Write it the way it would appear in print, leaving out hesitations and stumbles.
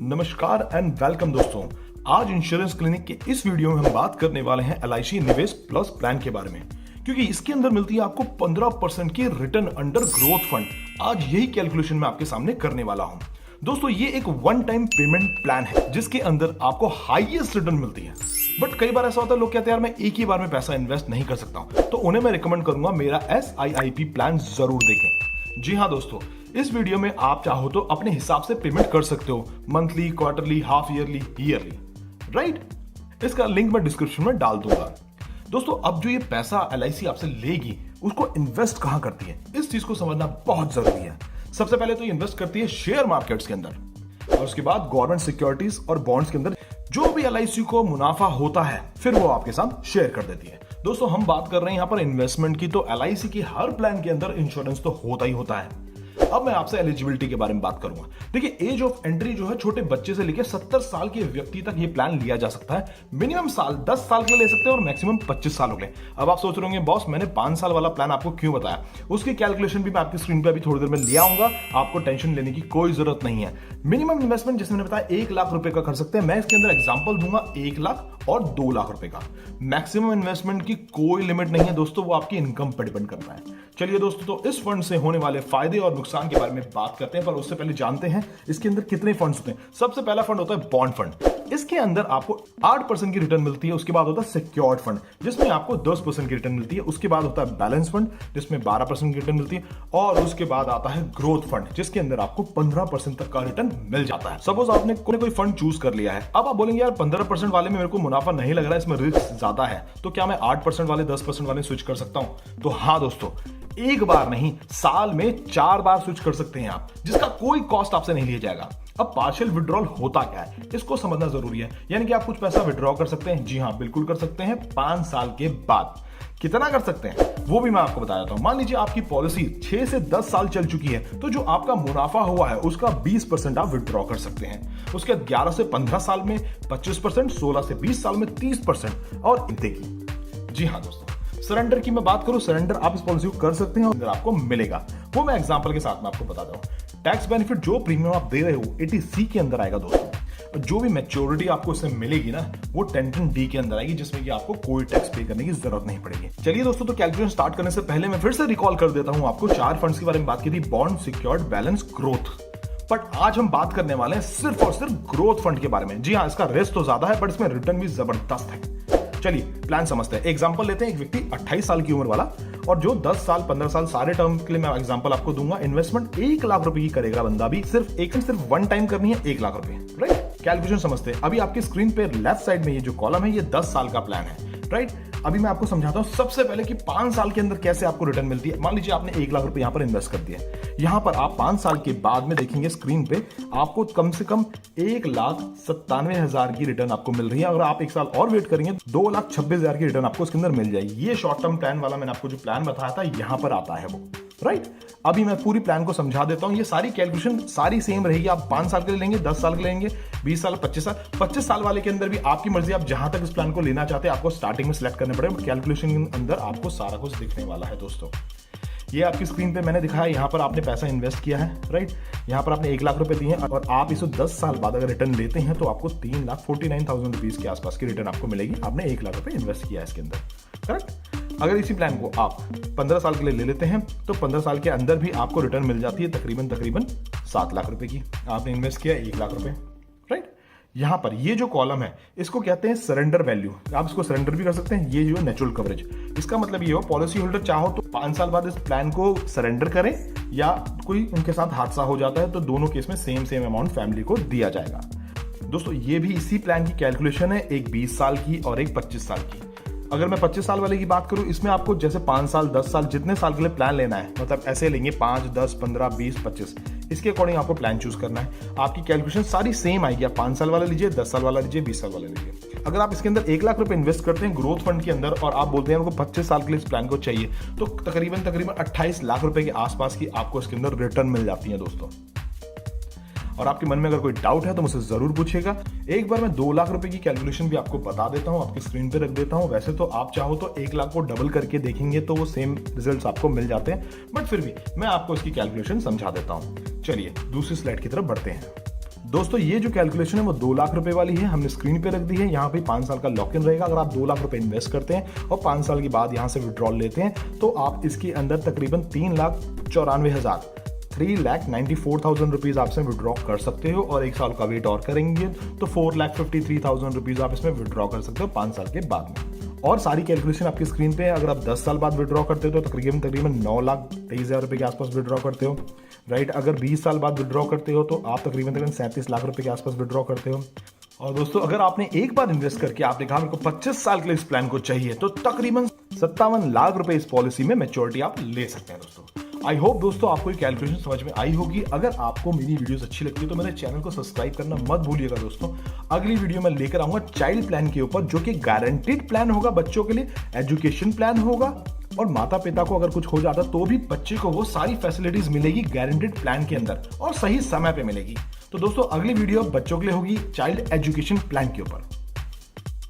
नमस्कार and welcome दोस्तों। आज इंश्योरेंस क्लिनिक के इस वीडियो में हम बात करने वाले हैं LIC निवेश प्लस प्लान के बारे में, क्योंकि इसके अंदर मिलती है आपको 15% की रिटर्न अंडर ग्रोथ फंड। आज यही कैलकुलेशन मैं आपके सामने करने वाला हूं। दोस्तों ये एक वन टाइम पेमेंट प्लान है जिसके अंदर आपको हाईएस्ट रिटर्न मिलती है। बट कई बार ऐसा होता है, लोग कहते हैं यार मैं एक ही बार में पैसा इन्वेस्ट नहीं कर सकता हूं, तो उन्हें मैं रिकमेंड करूंगा मेरा SIIP प्लान जरूर देखें। जी हाँ दोस्तों, इस वीडियो में आप चाहो तो अपने हिसाब से पेमेंट कर सकते हो, monthly, quarterly, half yearly, yearly, right. इसका लिंक मैं डिस्क्रिप्शन में डाल दूंगा। दोस्तों अब जो ये पैसा LIC आपसे लेगी उसको इन्वेस्ट कहां करती है, इस चीज को समझना बहुत जरूरी है। सबसे पहले तो ये इन्वेस्ट करती है शेयर मार्केट्स के अंदर, और उसके बाद गवर्नमेंट सिक्योरिटीज और बॉन्ड्स के अंदर। जो भी LIC को मुनाफा होता है फिर वो आपके साथ शेयर कर देती है। दोस्तों हम बात कर रहे हैं यहां पर इन्वेस्टमेंट की, तो LIC की हर प्लान के अंदर इंश्योरेंस तो होता ही होता है। अब मैं आपसे एलिजिबिलिटी के बारे में बात करूंगा। देखिए एज ऑफ एंट्री जो है, छोटे बच्चे से लेकर 70 साल के व्यक्ति तक ये प्लान लिया जा सकता है। मिनिमम साल 10 साल के लिए ले सकते हैं और मैक्सिमम 25 साल हो गए। अब आप सोच रहे होंगे बॉस मैंने 5 साल वाला प्लान आपको क्यों बताया, उसकी कैलकुलेशन भी मैं आपकी स्क्रीन पे अभी थोड़ी देर में ले आऊंगा। आपको टेंशन लेने की कोई जरूरत नहीं है। मिनिमम इन्वेस्टमेंट जैसे मैंने बताया 1 लाख रुपए का कर सकते हैं। मैं इसके अंदर एग्जाम्पल दूंगा 1 लाख और 2 लाख रुपए का। मैक्सिमम इन्वेस्टमेंट की कोई लिमिट नहीं है दोस्तों, वो आपकी इनकम पर डिपेंड करता है। चलिए दोस्तों, तो इस फंड से होने वाले फायदे और नुकसान के बारे में बात करते हैं, पर उससे पहले जानते हैं इसके अंदर कितने फंड्स होते हैं। सबसे पहला फंड होता है बॉन्ड फंड। इसके अंदर आपको 8% की रिटर्न मिलती है। उसके बाद होता है सिक्योर्ड फंड जिसमें आपको 10% की रिटर्न मिलती है। उसके बाद होता है बैलेंस फंड जिसमें 12% की रिटर्न मिलती है। और उसके बाद आता है ग्रोथ फंड जिसके अंदर आपको 15% तक का रिटर्न मिल जाता है। सपोज आपने कोई फंड चूज कर लिया है, अब आप बोलेंगे यार 15% वाले में मेरे को मुनाफा नहीं लग रहा है, इसमें रिस्क ज्यादा है, तो क्या मैं 8% वाले 10% वाले स्विच कर सकता हूं? तो हाँ दोस्तों, एक बार नहीं साल में 4 बार स्विच कर सकते हैं आप, जिसका कोई कॉस्ट आपसे नहीं लिया जाएगा। अब पार्शियल विड्रॉल होता क्या है इसको समझना जरूरी है। यानी कि आप कुछ पैसा विड्रॉ कर सकते हैं। जी हाँ बिल्कुल कर सकते हैं, 5 साल के बाद। कितना कर सकते हैं वो भी मैं आपको बता देता हूं। मान लीजिए आपकी पॉलिसी 6 से 10 साल चल चुकी है, तो जो आपका मुनाफा हुआ है उसका 20% आप विड्रॉ कर सकते हैं। उसके 11 से 15 साल में 25%, 16 से 20 साल में 30% और इतने की। जी हाँ दोस्तों, सरेंडर की मैं बात करूं, सरेंडर आप इस पॉलिसी को कर सकते हैं और आपको मिलेगा। वो मैं एग्जांपल के साथ में आपको बताता हूं। टैक्स बेनिफिट जो प्रीमियम आप दे रहे हो 80C के अंदर आएगा दोस्तों। जो भी मैच्योरिटी आपको इससे मिलेगी ना, वो 10D के अंदर आएगी, जिसमें कि आपको कोई टैक्स पे करने की जरूरत नहीं पड़ेगी। चलिए दोस्तों, तो कैलकुलेशन स्टार्ट करने से पहले मैं फिर से रिकॉल कर देता हूं आपको। 4 फंड्स के बारे में बात की थी, bond, secured, balance, growth. But आज हम बात करने वाले हैं सिर्फ और सिर्फ ग्रोथ फंड के बारे में। जी हाँ, इसका रिस्क तो ज्यादा है बट इसमें रिटर्न भी जबरदस्त है। चलिए प्लान समझते हैं। एग्जांपल लेते हैं, एक व्यक्ति 28 साल की उम्र वाला, और जो 10 साल 15 साल सारे टर्म के लिए मैं एग्जांपल आपको दूंगा। इन्वेस्टमेंट 1 लाख रुपए की करेगा बंदा भी, सिर्फ वन टाइम करनी है 1 लाख रुपए, राइट। कैलकुलेशन समझते हैं। अभी आपकी स्क्रीन पे लेफ्ट साइड में ये जो कॉलम है ये 10 साल का प्लान है, राइट। अभी मैं आपको समझाता हूं सबसे पहले कि 5 साल के अंदर कैसे आपको रिटर्न मिलती है। मान लीजिए आपने 1 लाख रुपए यहां पर इन्वेस्ट कर दिया। यहां पर आप 5 साल के बाद में देखेंगे स्क्रीन पे आपको कम से कम 1,97,000 की रिटर्न आपको मिल रही है। अगर आप 1 साल और वेट करेंगे 2,26,000 की रिटर्न आपको इसके अंदर मिल जाएगी। ये शॉर्ट टर्म प्लान वाला मैंने आपको जो प्लान बताया था यहां पर आता है वो, राइट। अभी मैं पूरी प्लान को समझा देता हूं। ये सारी कैलकुलेशन सारी सेम रहेगी। आप 5 साल के लिए लेंगे, 10 साल के लिए लेंगे, 20 साल, 25 साल। 25 साल वाले के अंदर भी आपकी मर्जी, आप जहां तक इस प्लान को लेना चाहते हैं आपको स्टार्टिंग में सिलेक्ट करने पड़ेगा। कैलकुलेशन के अंदर आपको सारा कुछ दिखने वाला है दोस्तों। ये आपकी स्क्रीन पे मैंने दिखाया, यहाँ पर आपने पैसा इन्वेस्ट किया है, राइट। यहाँ पर आपने 1 लाख रुपए दिए हैं और आप इसे 10 साल बाद अगर रिटर्न लेते हैं तो आपको 3,49,000 रुपीज के आसपास की रिटर्न आपको मिलेगी। आपने 1 लाख रुपए इन्वेस्ट किया है इसके अंदर, करेक्ट। अगर इसी प्लान को आप 15 साल के लिए ले लेते हैं तो 15 साल के अंदर भी आपको रिटर्न मिल जाती है तकरीबन 7 लाख रुपए की। आपने इन्वेस्ट किया 1 लाख रुपए, राइट। यहां पर ये जो कॉलम है इसको कहते हैं सरेंडर वैल्यू। आप इसको सरेंडर भी कर सकते हैं। ये जो नेचुरल कवरेज, इसका मतलब ये हो पॉलिसी होल्डर चाहो तो 5 साल बाद इस प्लान को सरेंडर करें, या कोई उनके साथ हादसा हो जाता है तो दोनों केस में सेम अमाउंट फैमिली को दिया जाएगा। दोस्तों ये भी इसी प्लान की कैलकुलेशन है, एक 20 साल की और एक 25 साल की। अगर मैं 25 साल वाले की बात करूं, इसमें आपको जैसे 5 साल 10 साल जितने साल के लिए प्लान लेना है, मतलब ऐसे लेंगे 5, 10, 15, 20, 25, इसके अकॉर्डिंग आपको प्लान चूज करना है। आपकी कैलकुलेशन सारी सेम आएगी। आप 5 साल वाला लीजिए, 10 साल वाला लीजिए, 20 साल वाला लीजिए। अगर आप इसके अंदर 1 लाख रुपए इन्वेस्ट करते हैं ग्रोथ फंड के अंदर और आप बोलते हैं हमको 25 साल के लिए इस प्लान को चाहिए, तो तकरीबन 28 लाख रुपए के आसपास की आपको इसके अंदर रिटर्न मिल जाती है दोस्तों। और आपके मन में अगर कोई डाउट है तो मुझसे जरूर पूछिएगा। एक बार मैं 2 लाख रुपए की कैलकुलेशन भी आपको बता देता हूं, आपकी स्क्रीन पे रख देता हूं। वैसे तो आप चाहो तो 1 लाख को डबल करके देखेंगे तो वो सेम रिजल्ट्स आपको मिल जाते हैं, बट फिर भी मैं आपको इसकी कैलकुलेशन समझा देता हूं। चलिए दूसरी स्लाइड की तरफ बढ़ते हैं। दोस्तों ये जो कैलकुलेशन है वो 2 लाख रुपए वाली है, हमने स्क्रीन पे रख दी है। यहाँ पे 5 साल का लॉक इन रहेगा। अगर आप 2 लाख रुपए इन्वेस्ट करते हैं और 5 साल के बाद यहाँ से विड्रॉल लेते हैं तो आप इसके अंदर तकरीबन 3,94,000 3,94,000 रुपीज आप इसमें विड्रॉ कर सकते हो, और 1 साल का वेट और करेंगे तो 4,53,000 रुपीज आप इसमें विड्रॉ कर सकते हो 5 साल के बाद में। और सारी कैलकुलेशन आपकी स्क्रीन पे है। अगर आप 10 साल बाद विड्रॉ करते हो तो तकरीबन 9,23,000 रुपए के आसपास विड्रॉ करते हो, राइट। अगर 20 साल बाद विड्रॉ करते हो तो आप तकरीबन 37 लाख रुपए के आसपास विड्रॉ करते हो। और दोस्तों अगर आपने एक बार इन्वेस्ट करके आपने कहा मेरे को 25 साल के लिए इस प्लान को चाहिए तो तकरीबन 57 लाख रुपए इस पॉलिसी में मैच्योरिटी आप ले सकते हैं। दोस्तों आई होप दोस्तों आपको ये कैलकुलेशन समझ में आई होगी। अगर आपको मेरी वीडियोस अच्छी लगती है तो मेरे चैनल को सब्सक्राइब करना मत भूलिएगा। दोस्तों अगली वीडियो में लेकर आऊंगा चाइल्ड प्लान के ऊपर, जो कि गारंटीड प्लान होगा बच्चों के लिए, एजुकेशन प्लान होगा, और माता पिता को अगर कुछ हो जाता तो भी बच्चे को वो सारी फैसिलिटीज मिलेगी गारंटीड प्लान के अंदर और सही समय पे मिलेगी। तो दोस्तों अगली वीडियो बच्चों के लिए होगी चाइल्ड एजुकेशन प्लान के ऊपर।